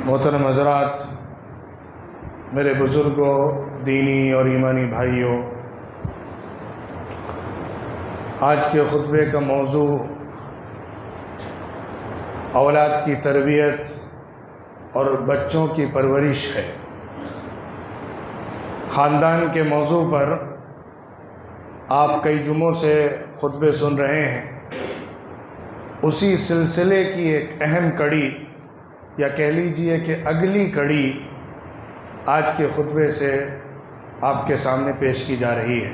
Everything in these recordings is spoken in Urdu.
محترم حضرات، میرے بزرگوں، دینی اور ایمانی بھائیوں، آج کے خطبے کا موضوع اولاد کی تربیت اور بچوں کی پرورش ہے۔ خاندان کے موضوع پر آپ کئی جمعوں سے خطبے سن رہے ہیں۔ اسی سلسلے کی ایک اہم کڑی، یا کہہ لیجئے کہ اگلی کڑی، آج کے خطبے سے آپ کے سامنے پیش کی جا رہی ہے۔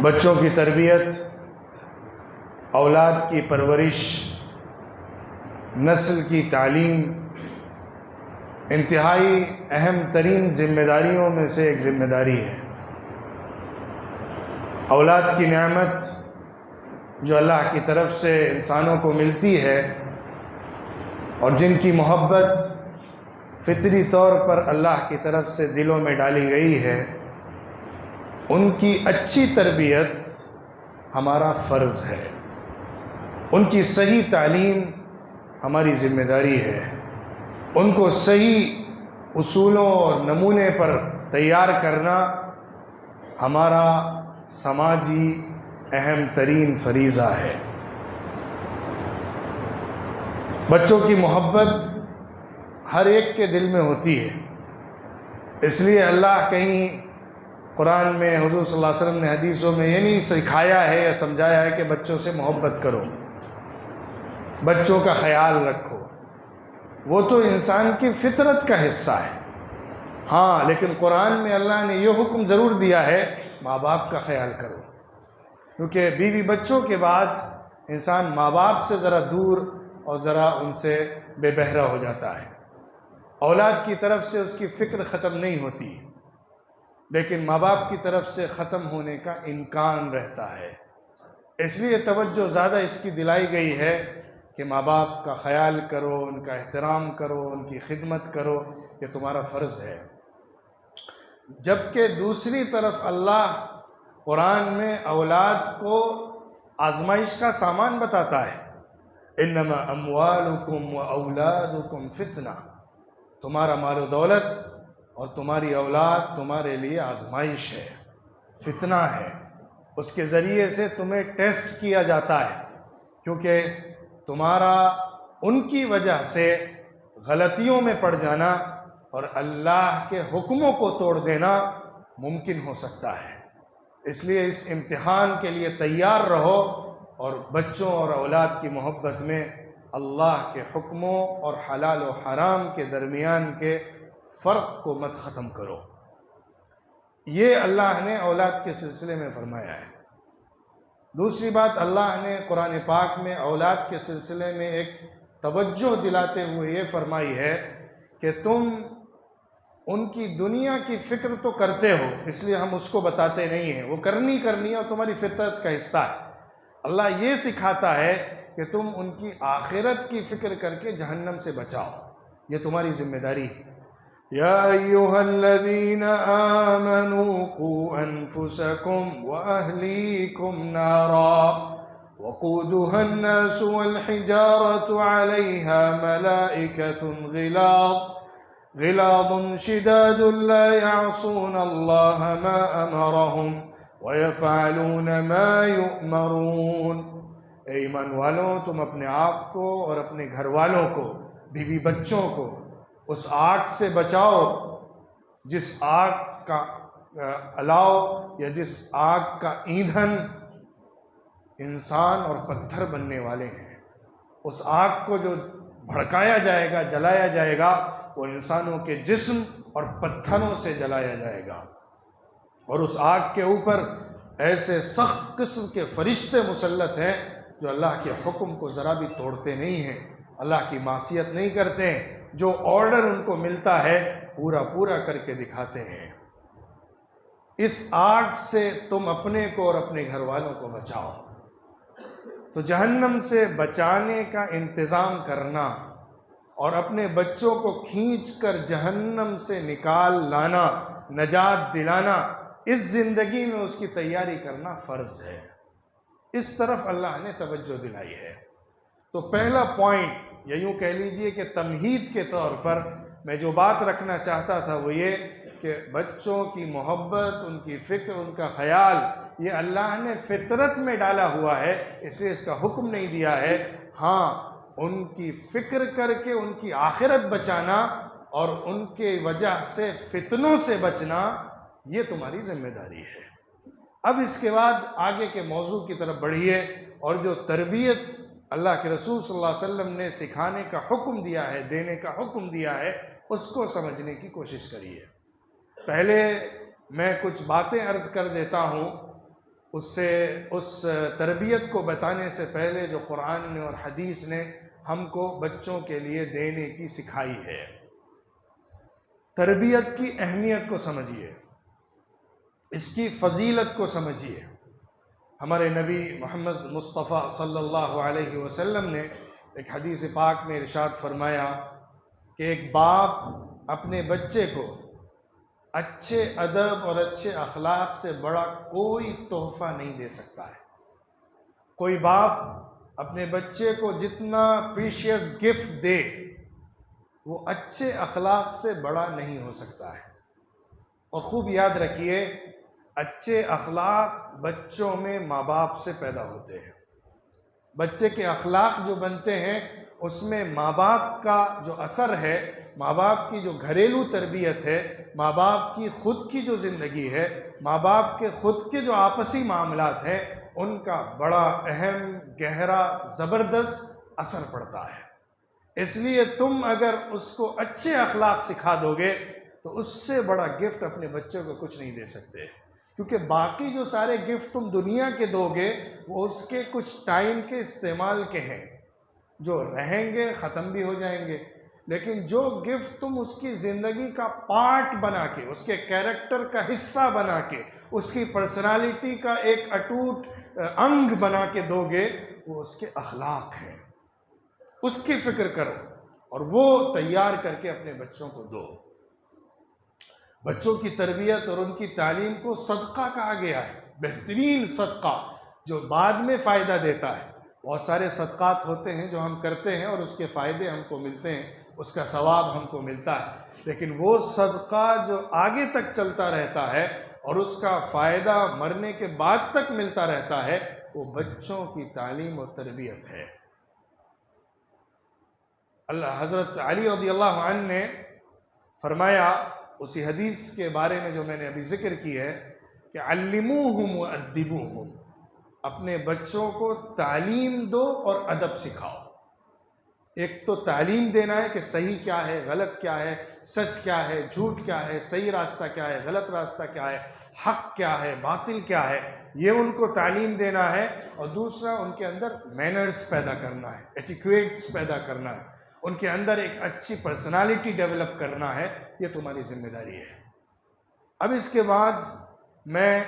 بچوں کی تربیت، اولاد کی پرورش، نسل کی تعلیم انتہائی اہم ترین ذمہ داریوں میں سے ایک ذمہ داری ہے۔ اولاد کی نعمت جو اللہ کی طرف سے انسانوں کو ملتی ہے اور جن کی محبت فطری طور پر اللہ کی طرف سے دلوں میں ڈالی گئی ہے، ان کی اچھی تربیت ہمارا فرض ہے۔ ان کی صحیح تعلیم ہماری ذمہ داری ہے۔ ان کو صحیح اصولوں اور نمونے پر تیار کرنا ہمارا سماجی اہم ترین فریضہ ہے۔ بچوں کی محبت ہر ایک کے دل میں ہوتی ہے، اس لیے اللہ کہیں قرآن میں، حضور صلی اللہ علیہ وسلم نے حدیثوں میں یہ نہیں سکھایا ہے یا سمجھایا ہے کہ بچوں سے محبت کرو، بچوں کا خیال رکھو۔ وہ تو انسان کی فطرت کا حصہ ہے، ہاں، لیکن قرآن میں اللہ نے یہ حکم ضرور دیا ہے، ماں باپ کا خیال کرو، کیونکہ بیوی بچوں کے بعد انسان ماں باپ سے ذرا دور اور ذرا ان سے بے بہرا ہو جاتا ہے۔ اولاد کی طرف سے اس کی فکر ختم نہیں ہوتی، لیکن ماں باپ کی طرف سے ختم ہونے کا امکان رہتا ہے۔ اس لیے توجہ زیادہ اس کی دلائی گئی ہے کہ ماں باپ کا خیال کرو، ان کا احترام کرو، ان کی خدمت کرو، یہ تمہارا فرض ہے۔ جبکہ دوسری طرف اللہ قرآن میں اولاد کو آزمائش کا سامان بتاتا ہے۔ انما اموالکم و اولادکم فتنہ، تمہارا مال و دولت اور تمہاری اولاد تمہارے لیے آزمائش ہے، فتنہ ہے۔ اس کے ذریعے سے تمہیں ٹیسٹ کیا جاتا ہے، کیونکہ تمہارا ان کی وجہ سے غلطیوں میں پڑ جانا اور اللہ کے حکموں کو توڑ دینا ممکن ہو سکتا ہے۔ اس لیے اس امتحان کے لیے تیار رہو اور بچوں اور اولاد کی محبت میں اللہ کے حکموں اور حلال و حرام کے درمیان کے فرق کو مت ختم کرو۔ یہ اللہ نے اولاد کے سلسلے میں فرمایا ہے۔ دوسری بات، اللہ نے قرآن پاک میں اولاد کے سلسلے میں ایک توجہ دلاتے ہوئے یہ فرمائی ہے کہ تم ان کی دنیا کی فکر تو کرتے ہو، اس لیے ہم اس کو بتاتے نہیں ہیں، وہ کرنی ہے اور تمہاری فطرت کا حصہ ہے۔ اللہ یہ سکھاتا ہے کہ تم ان کی آخرت کی فکر کر کے جہنم سے بچاؤ، یہ تمہاری ذمہ داری ہے۔ یا ایھا الذین آمنوا قوا انفسکم واہلیکم نارا وقودها الناس والحجارة عليها ملائكة غلاظ شداد لا يعصون الله ما أمرهم وَيَفْعَلُونَ مَا يُؤْمَرُونَ۔ اے ایمان والوں، تم اپنے آپ کو اور اپنے گھر والوں کو، بیوی بچوں کو اس آگ سے بچاؤ جس آگ کا الاؤ یا جس آگ کا ایندھن انسان اور پتھر بننے والے ہیں۔ اس آگ کو جو بھڑکایا جائے گا، جلایا جائے گا، وہ انسانوں کے جسم اور پتھروں سے جلایا جائے گا، اور اس آگ کے اوپر ایسے سخت قسم کے فرشتے مسلط ہیں جو اللہ کے حکم کو ذرا بھی توڑتے نہیں ہیں، اللہ کی معصیت نہیں کرتے ہیں، جو آرڈر ان کو ملتا ہے پورا کر کے دکھاتے ہیں۔ اس آگ سے تم اپنے کو اور اپنے گھر والوں کو بچاؤ۔ تو جہنم سے بچانے کا انتظام کرنا اور اپنے بچوں کو کھینچ کر جہنم سے نکال لانا، نجات دلانا، اس زندگی میں اس کی تیاری کرنا فرض ہے۔ اس طرف اللہ نے توجہ دلائی ہے۔ تو پہلا پوائنٹ یا یوں کہہ لیجئے کہ تمہید کے طور پر میں جو بات رکھنا چاہتا تھا وہ یہ کہ بچوں کی محبت، ان کی فکر، ان کا خیال یہ اللہ نے فطرت میں ڈالا ہوا ہے، اس لیے اس کا حکم نہیں دیا ہے۔ ہاں، ان کی فکر کر کے ان کی آخرت بچانا اور ان کے وجہ سے فتنوں سے بچنا یہ تمہاری ذمہ داری ہے۔ اب اس کے بعد آگے کے موضوع کی طرف بڑھیے، اور جو تربیت اللہ کے رسول صلی اللہ علیہ وسلم نے سکھانے کا حکم دیا ہے، دینے کا حکم دیا ہے، اس کو سمجھنے کی کوشش کریے۔ پہلے میں کچھ باتیں عرض کر دیتا ہوں، اس تربیت کو بتانے سے پہلے جو قرآن نے اور حدیث نے ہم کو بچوں کے لیے دینے کی سکھائی ہے۔ تربیت کی اہمیت کو سمجھیے، اس کی فضیلت کو سمجھیے۔ ہمارے نبی محمد مصطفیٰ صلی اللہ علیہ وسلم نے ایک حدیث پاک میں ارشاد فرمایا کہ ایک باپ اپنے بچے کو اچھے ادب اور اچھے اخلاق سے بڑا کوئی تحفہ نہیں دے سکتا ہے۔ کوئی باپ اپنے بچے کو جتنا پریشیس گفٹ دے وہ اچھے اخلاق سے بڑا نہیں ہو سکتا ہے۔ اور خوب یاد رکھیے، اچھے اخلاق بچوں میں ماں باپ سے پیدا ہوتے ہیں۔ بچے کے اخلاق جو بنتے ہیں اس میں ماں باپ کا جو اثر ہے، ماں باپ کی جو گھریلو تربیت ہے، ماں باپ کی خود کی جو زندگی ہے، ماں باپ کے خود کے جو آپسی معاملات ہیں، ان کا بڑا اہم، گہرا، زبردست اثر پڑتا ہے۔ اس لیے تم اگر اس کو اچھے اخلاق سکھا دو گے تو اس سے بڑا گفٹ اپنے بچے کو کچھ نہیں دے سکتے، کیونکہ باقی جو سارے گفٹ تم دنیا کے دو گے وہ اس کے کچھ ٹائم کے استعمال کے ہیں، جو رہیں گے ختم بھی ہو جائیں گے، لیکن جو گفٹ تم اس کی زندگی کا پارٹ بنا کے، اس کے کیریکٹر کا حصہ بنا کے، اس کی پرسنالٹی کا ایک اٹوٹ انگ بنا کے دو گے، وہ اس کے اخلاق ہیں۔ اس کی فکر کرو اور وہ تیار کر کے اپنے بچوں کو دو۔ بچوں کی تربیت اور ان کی تعلیم کو صدقہ کہا گیا ہے، بہترین صدقہ جو بعد میں فائدہ دیتا ہے۔ بہت سارے صدقات ہوتے ہیں جو ہم کرتے ہیں اور اس کے فائدے ہم کو ملتے ہیں، اس کا ثواب ہم کو ملتا ہے، لیکن وہ صدقہ جو آگے تک چلتا رہتا ہے اور اس کا فائدہ مرنے کے بعد تک ملتا رہتا ہے، وہ بچوں کی تعلیم اور تربیت ہے۔ حضرت علی رضی اللہ عنہ نے فرمایا اسی حدیث کے بارے میں جو میں نے ابھی ذکر کی ہے کہ علموہم وادبوہم، اپنے بچوں کو تعلیم دو اور ادب سکھاؤ۔ ایک تو تعلیم دینا ہے کہ صحیح کیا ہے، غلط کیا ہے، سچ کیا ہے، جھوٹ کیا ہے، صحیح راستہ کیا ہے، غلط راستہ کیا ہے، حق کیا ہے، باطل کیا ہے، یہ ان کو تعلیم دینا ہے۔ اور دوسرا ان کے اندر مینرز پیدا کرنا ہے، ایٹیکیٹس پیدا کرنا ہے، ان کے اندر ایک اچھی پرسنالٹی ڈیولپ کرنا ہے، یہ تمہاری ذمہ داری ہے۔ اب اس کے بعد میں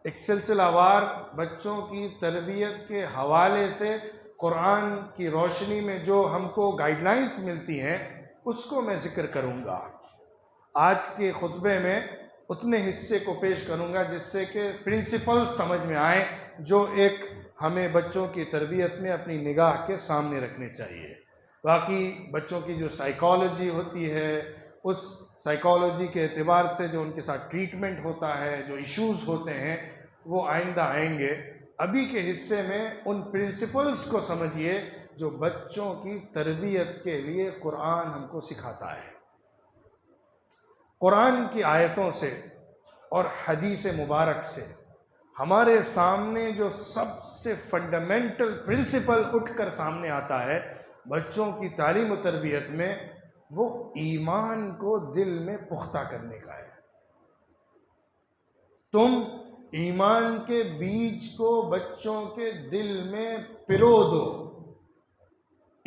ایک سلسلہ وار بچوں کی تربیت کے حوالے سے قرآن کی روشنی میں جو ہم کو گائیڈ لائنز ملتی ہیں اس کو میں ذکر کروں گا۔ آج کے خطبے میں اتنے حصے کو پیش کروں گا جس سے کہ پرنسپل سمجھ میں آئیں، جو ایک ہمیں بچوں کی تربیت میں اپنی نگاہ کے سامنے رکھنے چاہیے۔ باقی بچوں کی جو سائیکالوجی ہوتی ہے، اس سائیکالوجی کے اعتبار سے جو ان کے ساتھ ٹریٹمنٹ ہوتا ہے، جو ایشوز ہوتے ہیں، وہ آئندہ آئیں گے۔ ابھی کے حصے میں ان پرنسپلز کو سمجھیے جو بچوں کی تربیت کے لیے قرآن ہم کو سکھاتا ہے۔ قرآن کی آیتوں سے اور حدیث مبارک سے ہمارے سامنے جو سب سے فنڈامنٹل پرنسپل اٹھ کر سامنے آتا ہے بچوں کی تعلیم و تربیت میں، وہ ایمان کو دل میں پختہ کرنے کا ہے۔ تم ایمان کے بیج کو بچوں کے دل میں پرو دو،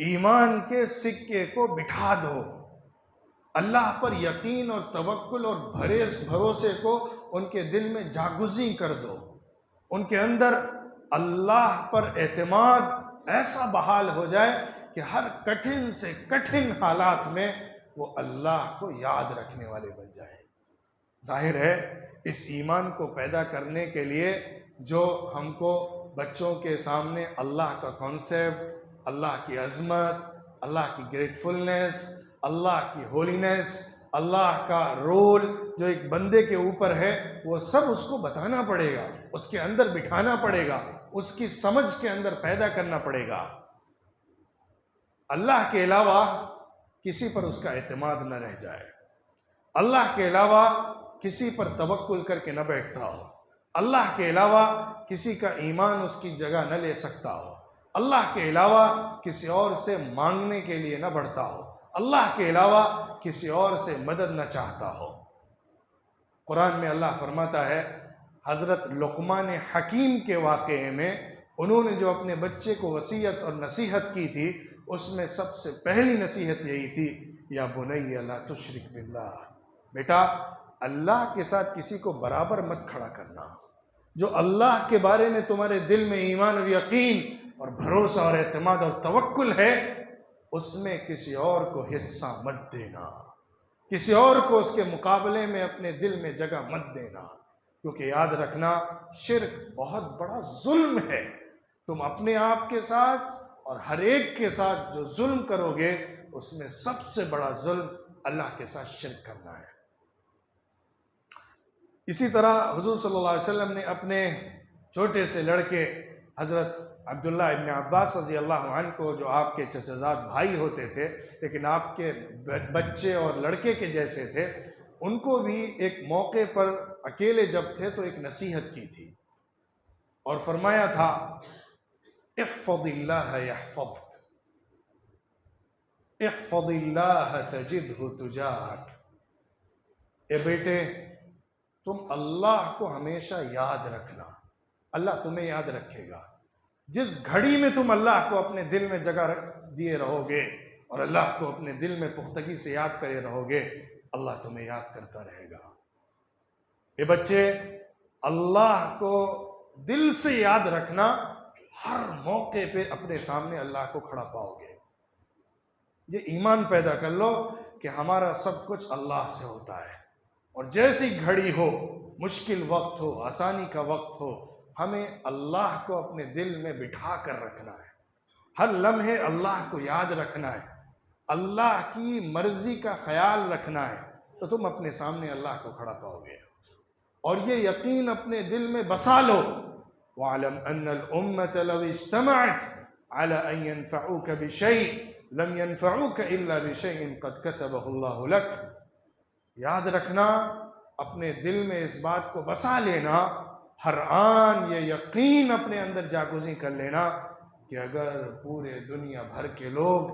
ایمان کے سکے کو بٹھا دو، اللہ پر یقین اور توکل اور بھروسے کو ان کے دل میں جاگزیں کر دو، ان کے اندر اللہ پر اعتماد ایسا بحال ہو جائے کہ ہر کٹھن سے کٹھن حالات میں وہ اللہ کو یاد رکھنے والے بن جائے۔ ظاہر ہے اس ایمان کو پیدا کرنے کے لیے جو ہم کو بچوں کے سامنے اللہ کا کانسیپٹ، اللہ کی عظمت، اللہ کی گریٹفلنس، اللہ کی ہولینس، اللہ کا رول جو ایک بندے کے اوپر ہے، وہ سب اس کو بتانا پڑے گا، اس کے اندر بٹھانا پڑے گا، اس کی سمجھ کے اندر پیدا کرنا پڑے گا۔ اللہ کے علاوہ کسی پر اس کا اعتماد نہ رہ جائے، اللہ کے علاوہ کسی پر توکل کر کے نہ بیٹھتا ہو، اللہ کے علاوہ کسی کا ایمان اس کی جگہ نہ لے سکتا ہو، اللہ کے علاوہ کسی اور سے مانگنے کے لیے نہ بڑھتا ہو، اللہ کے علاوہ کسی اور سے مدد نہ چاہتا ہو۔ قرآن میں اللہ فرماتا ہے، حضرت لقمان حکیم کے واقعے میں انہوں نے جو اپنے بچے کو وصیت اور نصیحت کی تھی، اس میں سب سے پہلی نصیحت یہی تھی، یا بنی لا تشرک باللہ، بیٹا اللہ کے ساتھ کسی کو برابر مت کھڑا کرنا۔ جو اللہ کے بارے میں تمہارے دل میں ایمان اور یقین اور بھروسہ اور اعتماد اور توکل ہے، اس میں کسی اور کو حصہ مت دینا، کسی اور کو اس کے مقابلے میں اپنے دل میں جگہ مت دینا، کیونکہ یاد رکھنا شرک بہت بڑا ظلم ہے۔ تم اپنے آپ کے ساتھ اور ہر ایک کے ساتھ جو ظلم کرو گے، اس میں سب سے بڑا ظلم اللہ کے ساتھ شرک کرنا ہے۔ اسی طرح حضور صلی اللہ علیہ وسلم نے اپنے چھوٹے سے لڑکے حضرت عبداللہ ابن عباس رضی اللہ عنہ کو، جو آپ کے چچزاد بھائی ہوتے تھے لیکن آپ کے بچے اور لڑکے کے جیسے تھے، ان کو بھی ایک موقع پر اکیلے جب تھے تو ایک نصیحت کی تھی اور فرمایا تھا، احفظ اللہ یحفظک، احفظ اللہ تجدہ تجاہک، اے بیٹے تم اللہ کو ہمیشہ یاد رکھنا، اللہ تمہیں یاد رکھے گا۔ جس گھڑی میں تم اللہ کو اپنے دل میں جگہ دیے رہو گے اور اللہ کو اپنے دل میں پختگی سے یاد کرے رہو گے، اللہ تمہیں یاد کرتا رہے گا۔ اے بچے، اللہ کو دل سے یاد رکھنا، ہر موقع پہ اپنے سامنے اللہ کو کھڑا پاؤ گے۔ یہ ایمان پیدا کر لو کہ ہمارا سب کچھ اللہ سے ہوتا ہے، اور جیسی گھڑی ہو، مشکل وقت ہو، آسانی کا وقت ہو، ہمیں اللہ کو اپنے دل میں بٹھا کر رکھنا ہے، ہر لمحے اللہ کو یاد رکھنا ہے، اللہ کی مرضی کا خیال رکھنا ہے، تو تم اپنے سامنے اللہ کو کھڑا پاؤ گے۔ اور یہ یقین اپنے دل میں بسا لو، وَاعْلَمْ أَنَّ الْأُمَّةَ لَوْ اجْتَمَعَتْ عَلَىٰ أَن يَنفَعُوكَ بِشَيْءٍ لَمْ يَنفَعُوكَ إِلَّا بِشَيْءٍ قَدْ كَتَبَهُ اللَّهُ لَكَ۔ یاد رکھنا، اپنے دل میں اس بات کو بسا لینا، ہر آن یہ یقین اپنے اندر جاگزیں کر لینا کہ اگر پورے دنیا بھر کے لوگ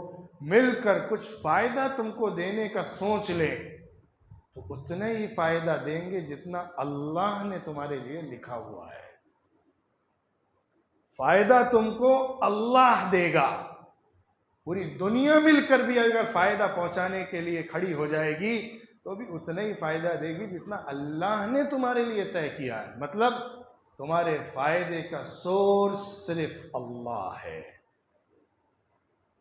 مل کر کچھ فائدہ تم کو دینے کا سوچ لیں تو اتنا ہی فائدہ دیں گے جتنا اللہ نے تمہارے لیے لکھا ہوا ہے۔ فائدہ تم کو اللہ دے گا، پوری دنیا مل کر بھی اگر فائدہ پہنچانے کے لیے کھڑی ہو جائے گی تو بھی اتنا ہی فائدہ دے گی جتنا اللہ نے تمہارے لیے طے کیا ہے۔ مطلب تمہارے فائدے کا سورس صرف اللہ ہے۔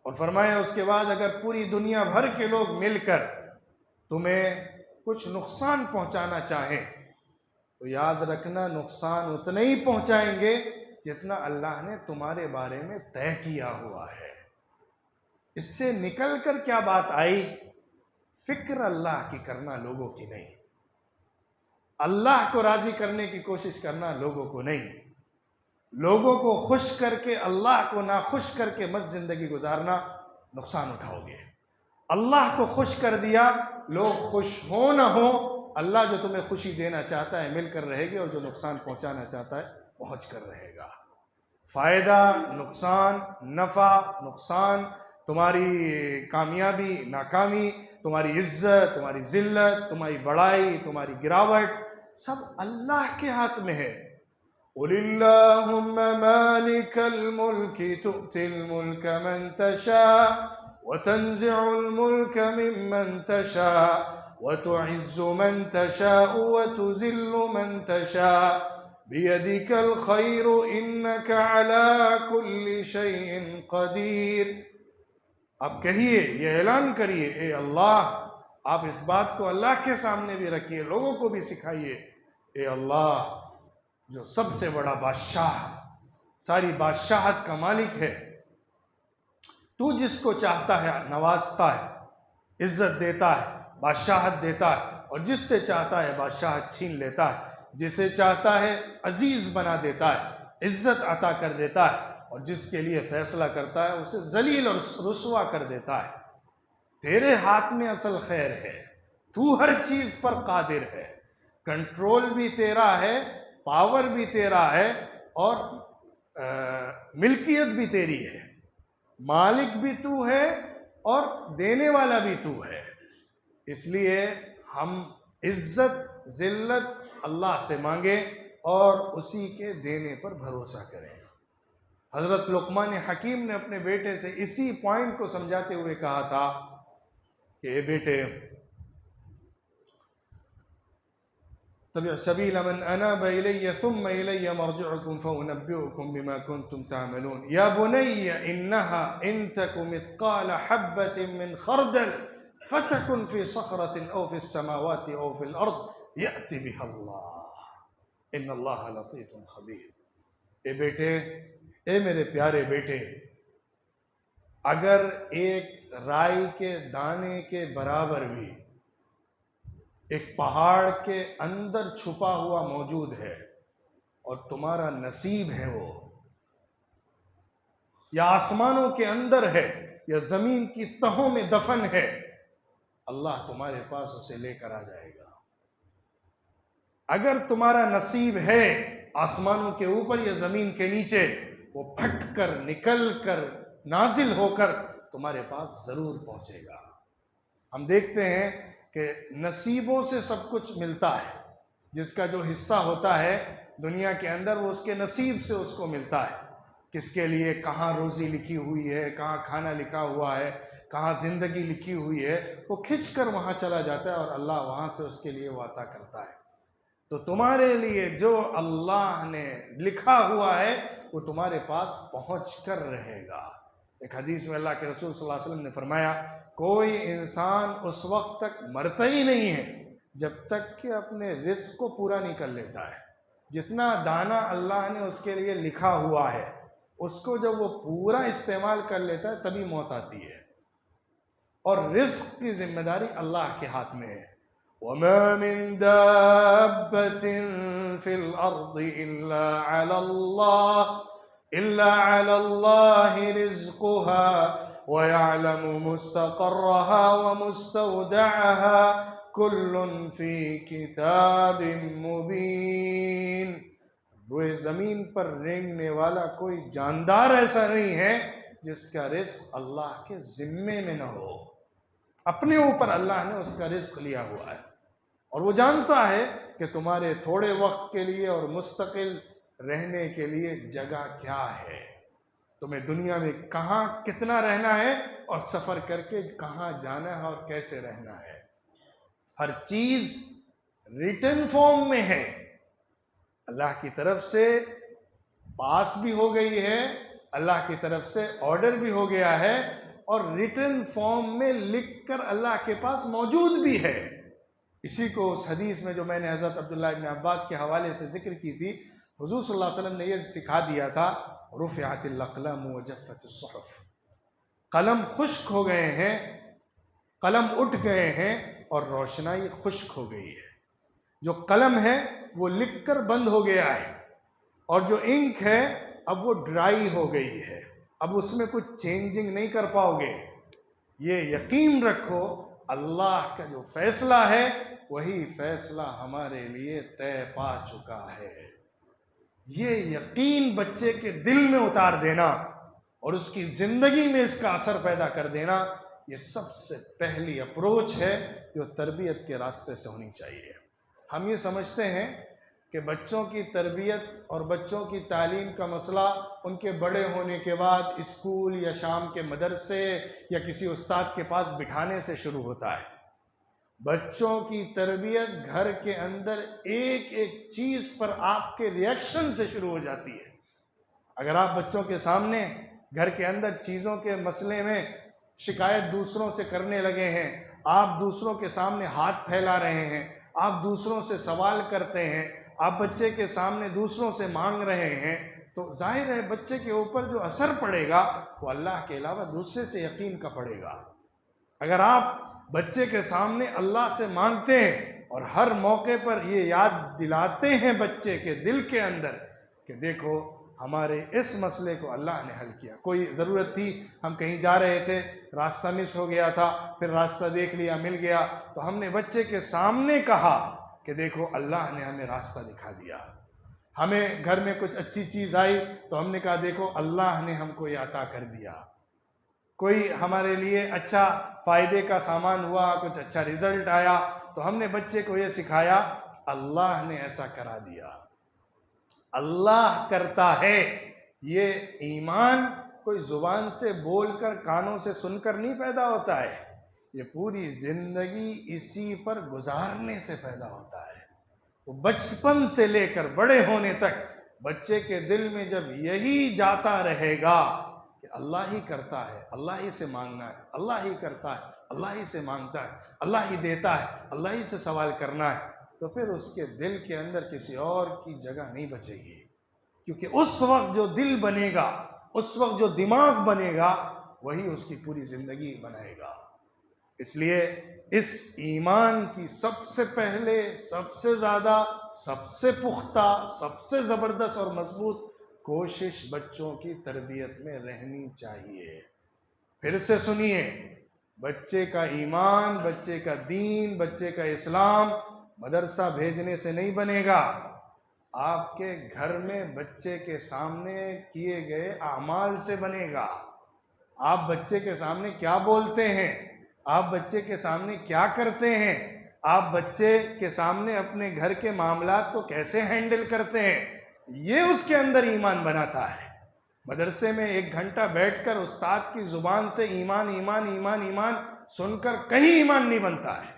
اور فرمایا اس کے بعد، اگر پوری دنیا بھر کے لوگ مل کر تمہیں کچھ نقصان پہنچانا چاہیں تو یاد رکھنا نقصان اتنا ہی پہنچائیں گے جتنا اللہ نے تمہارے بارے میں طے کیا ہوا ہے۔ اس سے نکل کر کیا بات آئی؟ فکر اللہ کی کرنا، لوگوں کی نہیں۔ اللہ کو راضی کرنے کی کوشش کرنا، لوگوں کو نہیں۔ لوگوں کو خوش کر کے اللہ کو ناخوش کر کے مت زندگی گزارنا، نقصان اٹھاؤ گے۔ اللہ کو خوش کر دیا، لوگ خوش ہو نہ ہو، اللہ جو تمہیں خوشی دینا چاہتا ہے مل کر رہے گی، اور جو نقصان پہنچانا چاہتا ہے پہنچ کر رہے گا۔ فائدہ، نقصان، نفع، نقصان، تمہاری کامیابی، ناکامی، تمہاری عزت، تمہاری ذلت، تمہاری بڑائی، تمہاری گراوٹ، سب اللہ کے ہاتھ میں ہے۔ قُلِ اللَّهُمَّ مَالِكَ الْمُلْكِ تُؤْتِي الْمُلْكَ مَنْ تَشَاءُ وَتَنزِعُ الْمُلْكَ مِمَّنْ تَشَاءُ وَتُعِزُّ مَنْ تَشَاءُ وَتُذِلُّ مَنْ تَشَاءُ بِيَدِكَ الْخَيْرُ إِنَّكَ عَلَىٰ كُلِّ شَيْءٍ قَدِيرٌ۔ اب کہیے، یہ اعلان کریے، اے اللہ، آپ اس بات کو اللہ کے سامنے بھی رکھیے، لوگوں کو بھی سکھائیے، اے اللہ جو سب سے بڑا بادشاہ، ساری بادشاہت کا مالک ہے، تو جس کو چاہتا ہے نوازتا ہے، عزت دیتا ہے، بادشاہت دیتا ہے، اور جس سے چاہتا ہے بادشاہت چھین لیتا ہے، جسے چاہتا ہے عزیز بنا دیتا ہے، عزت عطا کر دیتا ہے، اور جس کے لیے فیصلہ کرتا ہے اسے ذلیل اور رسوا کر دیتا ہے۔ تیرے ہاتھ میں اصل خیر ہے، تو ہر چیز پر قادر ہے، کنٹرول بھی تیرا ہے، پاور بھی تیرا ہے، اور ملکیت بھی تیری ہے، مالک بھی تو ہے اور دینے والا بھی تو ہے۔ اس لیے ہم عزت ذلت اللہ سے مانگیں اور اسی کے دینے پر بھروسہ کریں۔ حضرت لقمان حکیم نے اپنے بیٹے سے اسی پوائنٹ کو سمجھاتے ہوئے کہا تھا کہ اے بیٹے، تبع سبیل من اناب الی ثم الی مرجعکم فانبئکم بما کنتم تعملون یا بنی انها ان تک مثقال حبۃ من خردل فتکن فی صخرۃ او فی السماوات او فی الارض یأتی بها اللہ ان اللہ لطیف خبیر۔ اے بیٹے، اے میرے پیارے بیٹے، اگر ایک رائی کے دانے کے برابر بھی ایک پہاڑ کے اندر چھپا ہوا موجود ہے اور تمہارا نصیب ہے وہ، یا آسمانوں کے اندر ہے یا زمین کی تہوں میں دفن ہے، اللہ تمہارے پاس اسے لے کر آ جائے گا۔ اگر تمہارا نصیب ہے آسمانوں کے اوپر یا زمین کے نیچے، وہ پھٹ کر نکل کر نازل ہو کر تمہارے پاس ضرور پہنچے گا۔ ہم دیکھتے ہیں کہ نصیبوں سے سب کچھ ملتا ہے، جس کا جو حصہ ہوتا ہے دنیا کے اندر وہ اس کے نصیب سے اس کو ملتا ہے۔ کس کے لیے کہاں روزی لکھی ہوئی ہے، کہاں کھانا لکھا ہوا ہے، کہاں زندگی لکھی ہوئی ہے، وہ کھنچ کر وہاں چلا جاتا ہے اور اللہ وہاں سے اس کے لیے وہ عطا کرتا ہے۔ تو تمہارے لیے جو اللہ نے لکھا ہوا ہے وہ تمہارے پاس پہنچ کر رہے گا۔ ایک حدیث میں اللہ کے رسول صلی اللہ علیہ وسلم نے فرمایا، کوئی انسان اس وقت تک مرتا ہی نہیں ہے جب تک کہ اپنے رزق کو پورا نہیں کر لیتا ہے۔ جتنا دانہ اللہ نے اس کے لیے لکھا ہوا ہے اس کو جب وہ پورا استعمال کر لیتا ہے تبھی موت آتی ہے، اور رزق کی ذمہ داری اللہ کے ہاتھ میں ہے۔ وَمَا مِن دَابَّةٍ فِي الْأَرْضِ إِلَّا عَلَى اللَّهِ رِزْقُهَا وَيَعْلَمُ مُسْتَقَرَّهَا وَمُسْتَوْدَعَهَا كُلٌّ فِي كِتَابٍ مُبِينٍ۔ روئے زمین پر رینگنے والا کوئی جاندار ایسا نہیں ہے جس کا رزق اللہ کے ذمے میں نہ ہو۔ اپنے اوپر اللہ نے اس کا رزق لیا ہوا ہے، اور وہ جانتا ہے کہ تمہارے تھوڑے وقت کے لیے اور مستقل رہنے کے لیے جگہ کیا ہے، تمہیں دنیا میں کہاں کتنا رہنا ہے اور سفر کر کے کہاں جانا ہے اور کیسے رہنا ہے۔ ہر چیز ریٹن فارم میں ہے، اللہ کی طرف سے پاس بھی ہو گئی ہے، اللہ کی طرف سے آرڈر بھی ہو گیا ہے، اور ریٹن فارم میں لکھ کر اللہ کے پاس موجود بھی ہے۔ اسی کو اس حدیث میں جو میں نے حضرت عبداللہ ابن عباس کے حوالے سے ذکر کی تھی، حضور صلی اللہ علیہ وسلم نے یہ سکھا دیا تھا، رفعت الاقلام وجفت الصحف، قلم خشک ہو گئے ہیں، قلم اٹھ گئے ہیں اور روشنائی خشک ہو گئی ہے۔ جو قلم ہے وہ لکھ کر بند ہو گیا ہے، اور جو انک ہے اب وہ ڈرائی ہو گئی ہے، اب اس میں کچھ چینجنگ نہیں کر پاؤ گے۔ یہ یقین رکھو اللہ کا جو فیصلہ ہے وہی فیصلہ ہمارے لیے طے پا چکا ہے۔ یہ یقین بچے کے دل میں اتار دینا اور اس کی زندگی میں اس کا اثر پیدا کر دینا، یہ سب سے پہلی اپروچ ہے جو تربیت کے راستے سے ہونی چاہیے۔ ہم یہ سمجھتے ہیں کہ بچوں کی تربیت اور بچوں کی تعلیم کا مسئلہ ان کے بڑے ہونے کے بعد اسکول یا شام کے مدرسے یا کسی استاد کے پاس بٹھانے سے شروع ہوتا ہے۔ بچوں کی تربیت گھر کے اندر ایک ایک چیز پر آپ کے ریئیکشن سے شروع ہو جاتی ہے۔ اگر آپ بچوں کے سامنے گھر کے اندر چیزوں کے مسئلے میں شکایت دوسروں سے کرنے لگے ہیں، آپ دوسروں کے سامنے ہاتھ پھیلا رہے ہیں، آپ دوسروں سے سوال کرتے ہیں، آپ بچے کے سامنے دوسروں سے مانگ رہے ہیں، تو ظاہر ہے بچے کے اوپر جو اثر پڑے گا وہ اللہ کے علاوہ دوسرے سے یقین کا پڑے گا۔ اگر آپ بچے کے سامنے اللہ سے مانگتے ہیں اور ہر موقع پر یہ یاد دلاتے ہیں بچے کے دل کے اندر کہ دیکھو ہمارے اس مسئلے کو اللہ نے حل کیا، کوئی ضرورت تھی، ہم کہیں جا رہے تھے، راستہ مس ہو گیا تھا، پھر راستہ دیکھ لیا، مل گیا، تو ہم نے بچے کے سامنے کہا کہ دیکھو اللہ نے ہمیں راستہ دکھا دیا۔ ہمیں گھر میں کچھ اچھی چیز آئی تو ہم نے کہا دیکھو اللہ نے ہم کو یہ عطا کر دیا۔ کوئی ہمارے لیے اچھا فائدے کا سامان ہوا، کچھ اچھا رزلٹ آیا، تو ہم نے بچے کو یہ سکھایا اللہ نے ایسا کرا دیا، اللہ کرتا ہے۔ یہ ایمان کوئی زبان سے بول کر کانوں سے سن کر نہیں پیدا ہوتا ہے، یہ پوری زندگی اسی پر گزارنے سے پیدا ہوتا ہے۔ تو بچپن سے لے کر بڑے ہونے تک بچے کے دل میں جب یہی جاتا رہے گا کہ اللہ ہی کرتا ہے، اللہ ہی سے مانگنا ہے، اللہ ہی کرتا ہے، اللہ ہی سے مانگتا ہے، اللہ ہی دیتا ہے، اللہ ہی سے سوال کرنا ہے، تو پھر اس کے دل کے اندر کسی اور کی جگہ نہیں بچے گی، کیونکہ اس وقت جو دل بنے گا، اس وقت جو دماغ بنے گا، وہی اس کی پوری زندگی بنائے گا۔ اس لیے اس ایمان کی سب سے پہلے، سب سے زیادہ، سب سے پختہ، سب سے زبردست اور مضبوط کوشش بچوں کی تربیت میں رہنی چاہیے۔ پھر سے سنیے، بچے کا ایمان، بچے کا دین، بچے کا اسلام مدرسہ بھیجنے سے نہیں بنے گا، آپ کے گھر میں بچے کے سامنے کیے گئے اعمال سے بنے گا۔ آپ بچے کے سامنے کیا بولتے ہیں، آپ بچے کے سامنے کیا کرتے ہیں، آپ بچے کے سامنے اپنے گھر کے معاملات کو کیسے ہینڈل کرتے ہیں، یہ اس کے اندر ایمان بناتا ہے۔ مدرسے میں 1 گھنٹہ بیٹھ کر استاد کی زبان سے ایمان ایمان ایمان ایمان سن کر کہیں ایمان نہیں بنتا ہے۔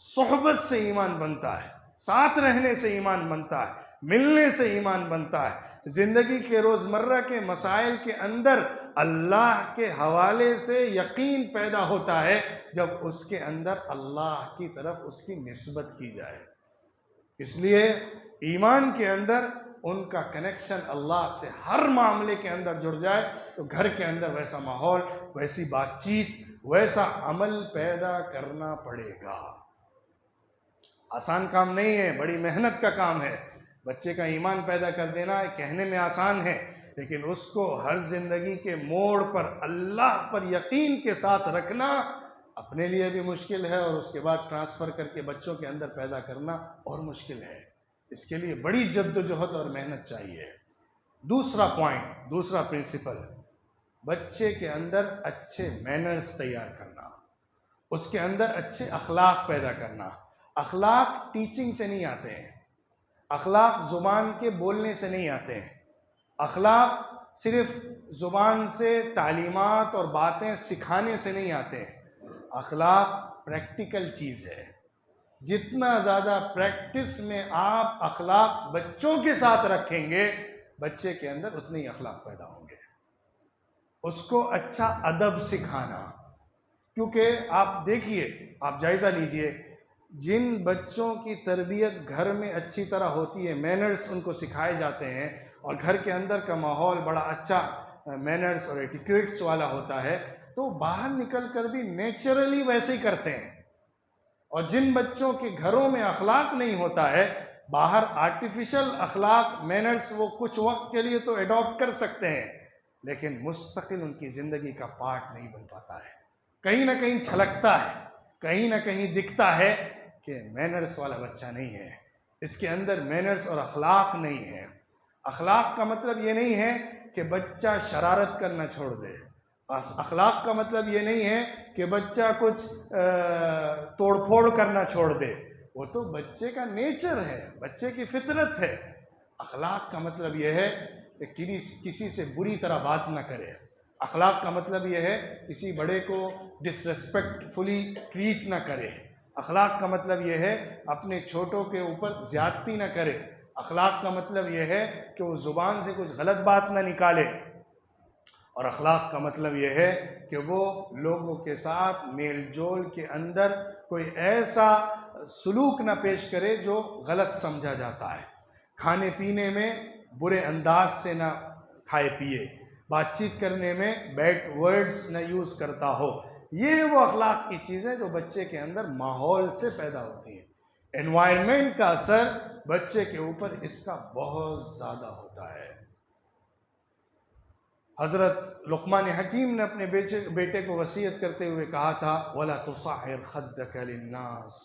صحبت سے ایمان بنتا ہے، ساتھ رہنے سے ایمان بنتا ہے، ملنے سے ایمان بنتا ہے، زندگی کے روزمرہ کے مسائل کے اندر اللہ کے حوالے سے یقین پیدا ہوتا ہے جب اس کے اندر اللہ کی طرف اس کی نسبت کی جائے۔ اس لیے ایمان کے اندر ان کا کنیکشن اللہ سے ہر معاملے کے اندر جڑ جائے تو گھر کے اندر ویسا ماحول، ویسی بات چیت، ویسا عمل پیدا کرنا پڑے گا۔ آسان کام نہیں ہے، بڑی محنت کا کام ہے۔ بچے کا ایمان پیدا کر دینا کہنے میں آسان ہے، لیکن اس کو ہر زندگی کے موڑ پر اللہ پر یقین کے ساتھ رکھنا اپنے لیے بھی مشکل ہے، اور اس کے بعد ٹرانسفر کر کے بچوں کے اندر پیدا کرنا اور مشکل ہے۔ اس کے لیے بڑی جدوجہد اور محنت چاہیے۔ دوسرا پوائنٹ، دوسرا پرنسپل، بچے کے اندر اچھے مینرز تیار کرنا، اس کے اندر اچھے اخلاق پیدا کرنا۔ اخلاق ٹیچنگ سے نہیں آتے ہیں، اخلاق زبان کے بولنے سے نہیں آتے ہیں، اخلاق صرف زبان سے تعلیمات اور باتیں سکھانے سے نہیں آتے ہیں، اخلاق پریکٹیکل چیز ہے۔ جتنا زیادہ پریکٹس میں آپ اخلاق بچوں کے ساتھ رکھیں گے، بچے کے اندر اتنے ہی اخلاق پیدا ہوں گے۔ اس کو اچھا ادب سکھانا، کیونکہ آپ دیکھیے، آپ جائزہ لیجئے، جن بچوں کی تربیت گھر میں اچھی طرح ہوتی ہے، مینرز ان کو سکھائے جاتے ہیں، اور گھر کے اندر کا ماحول بڑا اچھا مینرز اور ایٹیکیٹس والا ہوتا ہے، تو باہر نکل کر بھی نیچرلی ویسے ہی کرتے ہیں۔ اور جن بچوں کے گھروں میں اخلاق نہیں ہوتا ہے، باہر آرٹیفیشل اخلاق مینرز وہ کچھ وقت کے لیے تو ایڈاپٹ کر سکتے ہیں، لیکن مستقل ان کی زندگی کا پارٹ نہیں بن پاتا ہے۔ کہیں نہ کہیں چھلکتا ہے، کہیں نہ کہیں دکھتا ہے کہ مینرز والا بچہ نہیں ہے، اس کے اندر مینرز اور اخلاق نہیں ہے۔ اخلاق کا مطلب یہ نہیں ہے کہ بچہ شرارت کرنا چھوڑ دے، اخلاق کا مطلب یہ نہیں ہے کہ بچہ کچھ توڑ پھوڑ کرنا چھوڑ دے، وہ تو بچے کا نیچر ہے، بچے کی فطرت ہے۔ اخلاق کا مطلب یہ ہے کہ کسی سے بری طرح بات نہ کرے، اخلاق کا مطلب یہ ہے کسی بڑے کو ڈس ریسپیکٹفلی ٹریٹ نہ کرے، اخلاق کا مطلب یہ ہے اپنے چھوٹوں کے اوپر زیادتی نہ کرے، اخلاق کا مطلب یہ ہے کہ وہ زبان سے کچھ غلط بات نہ نکالے، اور اخلاق کا مطلب یہ ہے کہ وہ لوگوں کے ساتھ میل جول کے اندر کوئی ایسا سلوک نہ پیش کرے جو غلط سمجھا جاتا ہے۔ کھانے پینے میں برے انداز سے نہ کھائے پیے، بات چیت کرنے میں بیڈ ورڈز نہ یوز کرتا ہو۔ یہ وہ اخلاق کی چیزیں جو بچے کے اندر ماحول سے پیدا ہوتی ہیں۔ انوائرمنٹ کا اثر بچے کے اوپر اس کا بہت زیادہ ہوتا ہے۔ حضرت لقمان حکیم نے اپنے بیٹے کو وصیت کرتے ہوئے کہا تھا وَلَا تُصَعِّرْ خَدَّكَ لِلنَّاسِ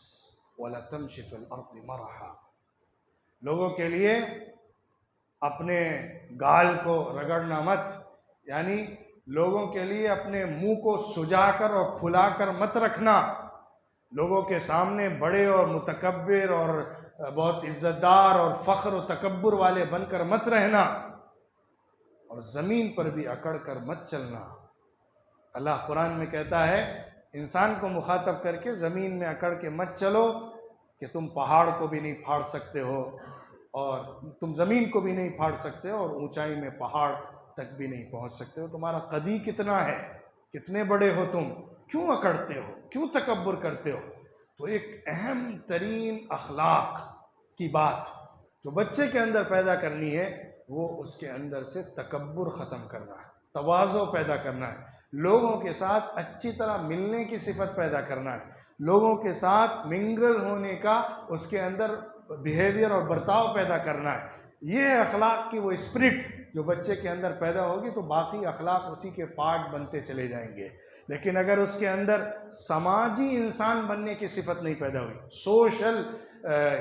وَلَا تَمْشِ فِي الْأَرْضِ مَرَحًا، لوگوں کے لیے اپنے گال کو رگڑنا مت، یعنی لوگوں کے لیے اپنے منہ کو سجا کر اور پھلا کر مت رکھنا، لوگوں کے سامنے بڑے اور متکبر اور بہت عزت دار اور فخر و تکبر والے بن کر مت رہنا، اور زمین پر بھی اکڑ کر مت چلنا۔ اللہ قرآن میں کہتا ہے انسان کو مخاطب کر کے زمین میں اکڑ کے مت چلو کہ تم پہاڑ کو بھی نہیں پھاڑ سکتے ہو، اور تم زمین کو بھی نہیں پھاڑ سکتے ہو، اور اونچائی میں پہاڑ تک بھی نہیں پہنچ سکتے ہو۔ تمہارا قدی کتنا ہے، کتنے بڑے ہو تم، کیوں اکڑتے ہو، کیوں تکبر کرتے ہو؟ تو ایک اہم ترین اخلاق کی بات جو بچے کے اندر پیدا کرنی ہے وہ اس کے اندر سے تکبر ختم کرنا ہے، تواضع پیدا کرنا ہے، لوگوں کے ساتھ اچھی طرح ملنے کی صفت پیدا کرنا ہے، لوگوں کے ساتھ منگل ہونے کا اس کے اندر بیہیویئر اور برتاؤ پیدا کرنا ہے۔ یہ اخلاق کی وہ اسپرٹ جو بچے کے اندر پیدا ہوگی تو باقی اخلاق اسی کے پارٹ بنتے چلے جائیں گے۔ لیکن اگر اس کے اندر سماجی انسان بننے کی صفت نہیں پیدا ہوئی، سوشل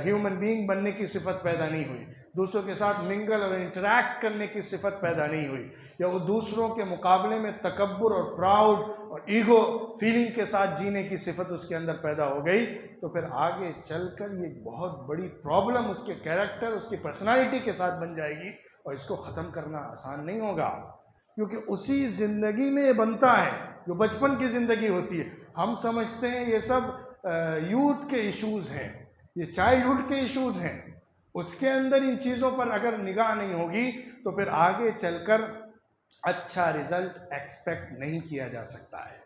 ہیومن بینگ بننے کی صفت پیدا نہیں ہوئی، دوسروں کے ساتھ منگل اور انٹریکٹ کرنے کی صفت پیدا نہیں ہوئی، یا وہ دوسروں کے مقابلے میں تکبر اور پراؤڈ اور ایگو فیلنگ کے ساتھ جینے کی صفت اس کے اندر پیدا ہو گئی، تو پھر آگے چل کر یہ بہت بڑی پرابلم اس کے کیریکٹر، اس کی پرسنالٹی کے ساتھ بن جائے گی، اور اس کو ختم کرنا آسان نہیں ہوگا، کیونکہ اسی زندگی میں یہ بنتا ہے جو بچپن کی زندگی ہوتی ہے۔ ہم سمجھتے ہیں یہ سب یوتھ کے ایشوز ہیں، یہ چائلڈہڈ کے ایشوز ہیں، اس کے اندر ان چیزوں پر اگر نگاہ نہیں ہوگی تو پھر آگے چل کر اچھا رزلٹ ایکسپیکٹ نہیں کیا جا سکتا ہے۔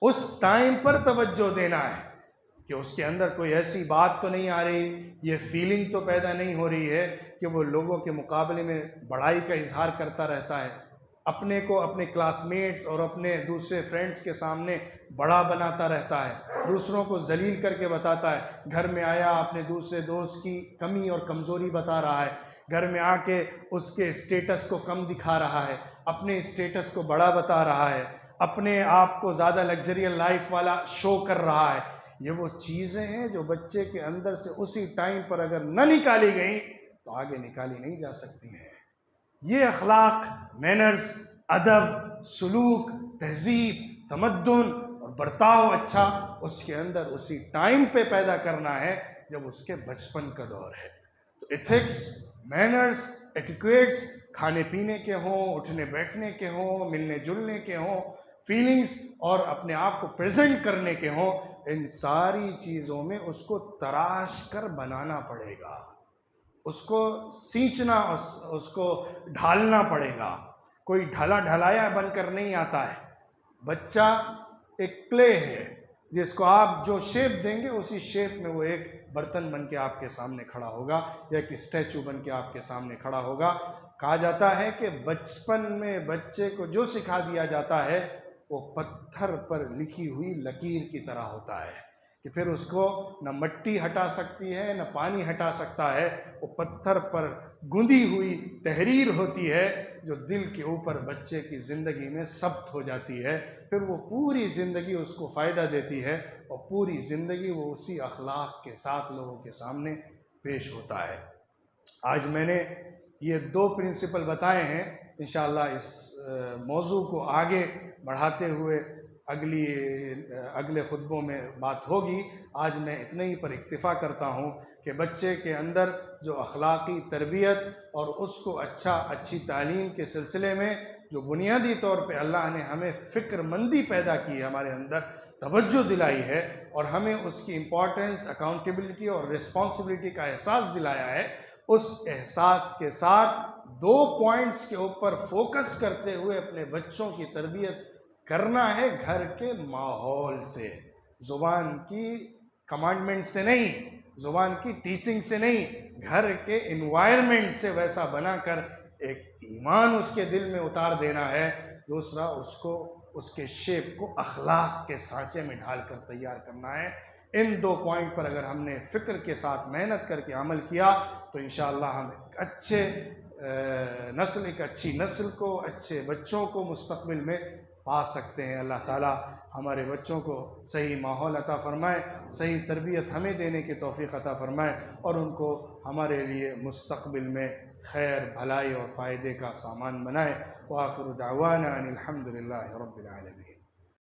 اس ٹائم پر توجہ دینا ہے کہ اس کے اندر کوئی ایسی بات تو نہیں آ رہی، یہ فیلنگ تو پیدا نہیں ہو رہی ہے کہ وہ لوگوں کے مقابلے میں بڑائی کا اظہار کرتا رہتا ہے، اپنے کو اپنے کلاس میٹس اور اپنے دوسرے فرینڈز کے سامنے بڑا بناتا رہتا ہے، دوسروں کو ذلیل کر کے بتاتا ہے، گھر میں آیا اپنے دوسرے دوست کی کمی اور کمزوری بتا رہا ہے، گھر میں آ کے اس کے اسٹیٹس کو کم دکھا رہا ہے، اپنے اسٹیٹس کو بڑا بتا رہا ہے، اپنے آپ کو زیادہ لگژریل لائف والا شو کر رہا ہے۔ یہ وہ چیزیں ہیں جو بچے کے اندر سے اسی ٹائم پر اگر نہ نکالی گئیں تو آگے نکالی نہیں جا سکتی ہیں۔ یہ اخلاق، مینرز، ادب، سلوک، تہذیب، تمدن اور برتاؤ اچھا اس کے اندر اسی ٹائم پہ پیدا کرنا ہے جب اس کے بچپن کا دور ہے۔ تو ایتھکس، مینرز، ایٹیکیٹس کھانے پینے کے ہوں، اٹھنے بیٹھنے کے ہوں، ملنے جلنے کے ہوں، فیلنگز اور اپنے آپ کو پریزنٹ کرنے کے ہوں، ان ساری چیزوں میں اس کو تراش کر بنانا پڑے گا، اس کو سینچنا، اس کو ڈھالنا پڑے گا۔ کوئی ڈھلا ڈھلایا بن کر نہیں آتا ہے۔ بچہ ایک کلے ہے جس کو آپ جو شیپ دیں گے اسی شیپ میں وہ ایک برتن بن کے آپ کے سامنے کھڑا ہوگا، یا ایک اسٹیچو بن کے آپ کے سامنے کھڑا ہوگا۔ کہا جاتا ہے کہ بچپن میں بچے کو جو سکھا دیا جاتا ہے وہ پتھر پر لکھی ہوئی لکیر کی طرح ہوتا ہے کہ پھر اس کو نہ مٹی ہٹا سکتی ہے نہ پانی ہٹا سکتا ہے، وہ پتھر پر گندی ہوئی تحریر ہوتی ہے جو دل کے اوپر بچے کی زندگی میں ثبت ہو جاتی ہے، پھر وہ پوری زندگی اس کو فائدہ دیتی ہے، اور پوری زندگی وہ اسی اخلاق کے ساتھ لوگوں کے سامنے پیش ہوتا ہے۔ آج میں نے یہ 2 پرنسپل بتائے ہیں، انشاءاللہ اس موضوع کو آگے بڑھاتے ہوئے اگلے خطبوں میں بات ہوگی۔ آج میں اتنے ہی پر اکتفا کرتا ہوں کہ بچے کے اندر جو اخلاقی تربیت اور اس کو اچھی تعلیم کے سلسلے میں جو بنیادی طور پہ اللہ نے ہمیں فکر مندی پیدا کی ہے، ہمارے اندر توجہ دلائی ہے، اور ہمیں اس کی امپورٹنس، اکاؤنٹیبلٹی اور رسپانسبلٹی کا احساس دلایا ہے، اس احساس کے ساتھ 2 پوائنٹس کے اوپر فوکس کرتے ہوئے اپنے بچوں کی تربیت کرنا ہے، گھر کے ماحول سے، زبان کی کمانڈمنٹ سے نہیں، زبان کی ٹیچنگ سے نہیں، گھر کے انوائرمنٹ سے ویسا بنا کر ایک ایمان اس کے دل میں اتار دینا ہے۔ دوسرا اس کے شیپ کو اخلاق کے سانچے میں ڈھال کر تیار کرنا ہے۔ ان 2 پوائنٹ پر اگر ہم نے فکر کے ساتھ محنت کر کے عمل کیا تو انشاءاللہ ہم ایک اچھی نسل کو، اچھے بچوں کو مستقبل میں پا سکتے ہیں۔ اللہ تعالیٰ ہمارے بچوں کو صحیح ماحول عطا فرمائے، صحیح تربیت ہمیں دینے کی توفیق عطا فرمائے، اور ان کو ہمارے لیے مستقبل میں خیر، بھلائی اور فائدے کا سامان بنائے۔ وآخر دعوانا ان الحمد للہ رب العالمین۔